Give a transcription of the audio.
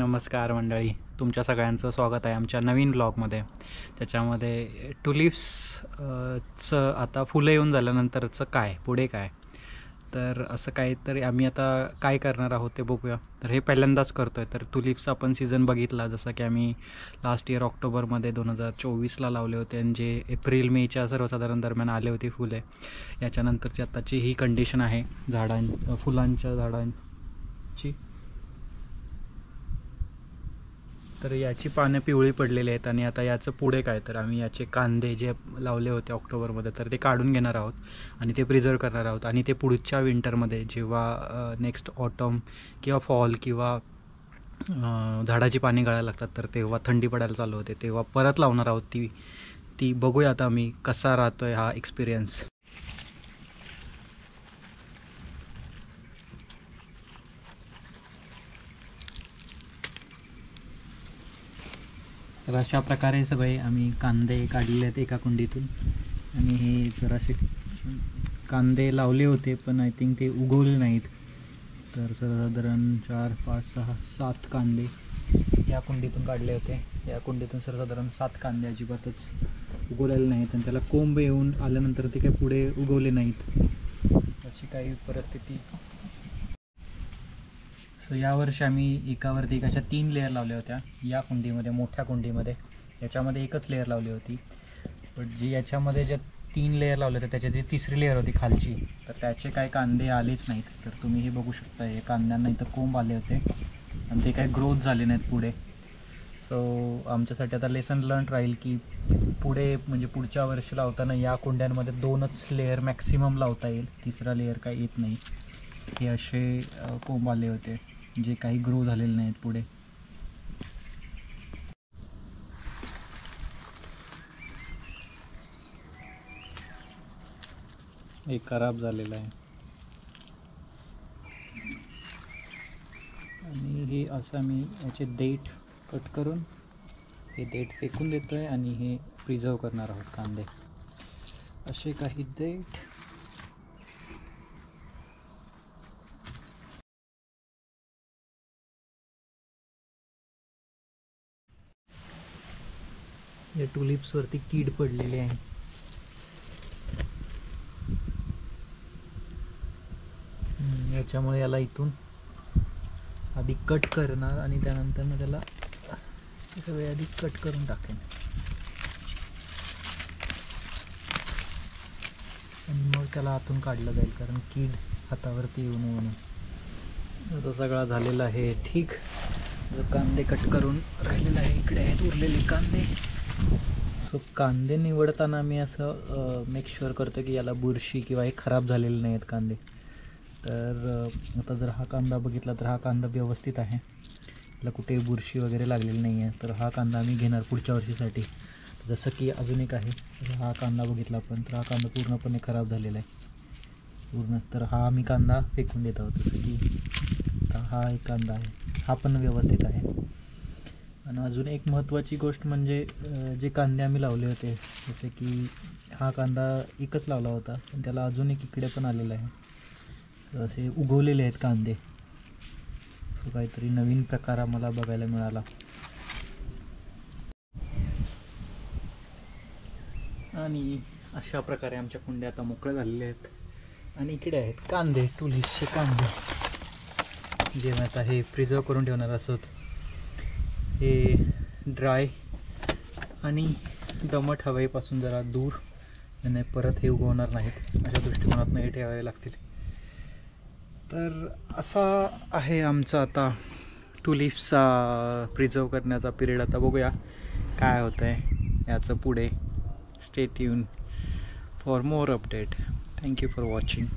नमस्कार मंडळी, तुमच्या सगळ्यांचं स्वागत आहे आमच्या नवीन ब्लॉगमध्ये. त्याच्यामध्ये टुलिप्स चं आता फुलं येऊन झाल्यानंतरचं काय पुढे काय, तर असं काहीतरी आम्ही आता काय करणार आहोत ते बघूया. तर हे पहिल्यांदाच करतो आहे. तर टुलिप्सचा आपण सीझन बघितला, जसं की आम्ही लास्ट इयर ऑक्टोबरमध्ये 2024ला लावले होते आणि जे एप्रिल मेच्या सर्वसाधारण दरम्यान आले होते फुले. याच्यानंतरची आत्ताची ही कंडिशन आहे फुलांच्या झाडांची. तर याची पानं पिवळी पडलेली आहेत आणि आता याचं पुढे काय, तर आम्ही याचे कांदे जे लावले होते ऑक्टोबरमध्ये तर ते काढून घेणार आहोत आणि ते प्रिझर्व करणार आहोत. आणि ते पुढच्या विंटरमध्ये जेव्हा नेक्स्ट ऑटम किंवा फॉल किंवा झाडाची पाने गळायला लागतात, तर तेव्हा थंडी पडायला चालू होते, तेव्हा परत लावणार आहोत ती बघूया आता आम्ही कसा राहतो आहे हा एक्सपिरियन्स. तर अशा प्रकारे सगळे आम्ही कांदे काढले आहेत एका कुंडीतून. आणि हे जरासे कांदे लावले होते पण आय थिंक ते उगवले नाहीत. तर सर्वसाधारण 4, 5, 6, 7 कांदे या कुंडीतून काढले होते. या कुंडीतून सर्वसाधारण 7 कांदे अजिबातच उगवलेले नाहीत आणि त्याला कोंब येऊन आल्यानंतर ते काही पुढे उगवले नाहीत, अशी काही परिस्थिती. सो यावर्षी आम्ही एकावरती एक अशा 3 लेअर लावल्या होत्या या कुंडीमध्ये, मोठ्या कुंडीमध्ये. याच्यामध्ये एकच लेअर लावली होती, पण जी याच्यामध्ये ज्या 3 लेअर लावले होते त्याच्यात जी तिसरी लेअर होती खालची, तर त्याचे काही कांदे आलेच नाहीत. तर तुम्ही हे बघू शकता, हे कांद्यांना इथं कोंब आले होते आणि ते काही ग्रोथ झाले नाहीत पुढे. सो आमच्यासाठी आता लेसन लर्न राहील की पुढे म्हणजे पुढच्या वर्षी लावताना या कुंड्यांमध्ये 2च लेअर मॅक्सिमम लावता येईल, तिसरा लेअर काही येत नाही. हे असे कोंब आले होते जे काही ग्रो झालेले नाहीत पुढे. हे खराब झालेलं आहे आणि हे असं मी याचे देठ कट करून हे देठ फेकून देतो आहे आणि हे प्रिझर्व करणार आहोत कांदे. असे काही देठ या टुलिप्सवरती कीड पडलेली आहे. याच्यामुळे याला इथून आधी कट करणार आणि त्यानंतर मग त्याला सगळे आधी कट करून टाकेन आणि मग त्याला आतून काढलं जाईल, कारण कीड हातावरती येऊ नये म्हणून. आता सगळा झालेला आहे ठीक. कांदे कट करून राहिलेला आहे, इकडे आहेत उरलेले कांदे. सो कांदे निवडताना मी असं मेक शुअर करतो की याला बुरशी किंवा हे खराब झालेले नाही आहेत कांदे. तर आता जर हा कांदा बघितला तर हा कांदा व्यवस्थित आहे, त्याला कुठे बुरशी वगैरे लागलेली नाही आहे. तर हा कांदा आम्ही घेणार पुढच्या वर्षीसाठी. जसं की अजून एक आहे, हा कांदा बघितला आपण, तर हा कांदा पूर्णपणे खराब झालेला आहे पूर्ण. तर हा आम्ही कांदा फेकून देत आहोत. जसं की आता हा एक कांदा आहे, हा पण व्यवस्थित आहे. आणि अजून एक महत्त्वाची गोष्ट म्हणजे जे कांदे आम्ही लावले होते, जसे की हा कांदा एकच लावला होता पण त्याला अजून एक इकडे पण आलेला आहे. सो असे उगवलेले आहेत कांदे. सो काहीतरी नवीन प्रकार आम्हाला बघायला मिळाला. आणि अशा प्रकारे आमच्या कुंड्या आता मोकळ्या झालेल्या आहेत. आणि इकडे आहेत कांदे, टुलिप्सचे कांदे, जे मी आता हे प्रिझर्व करून ठेवणार असोत. हे ड्राय आणि दमट हवेपासून जरा दूर, आणि परत हे उगवणार नाहीत अशा दृष्टिकोनातून हे ठेवावे लागतील. तर असा आहे आमचा आता टुलिप्सचा प्रिझर्व करण्याचा पिरियड. आता बघूया काय होतं आहे याचं पुढे. Stay tune for more update. Thank you for watching.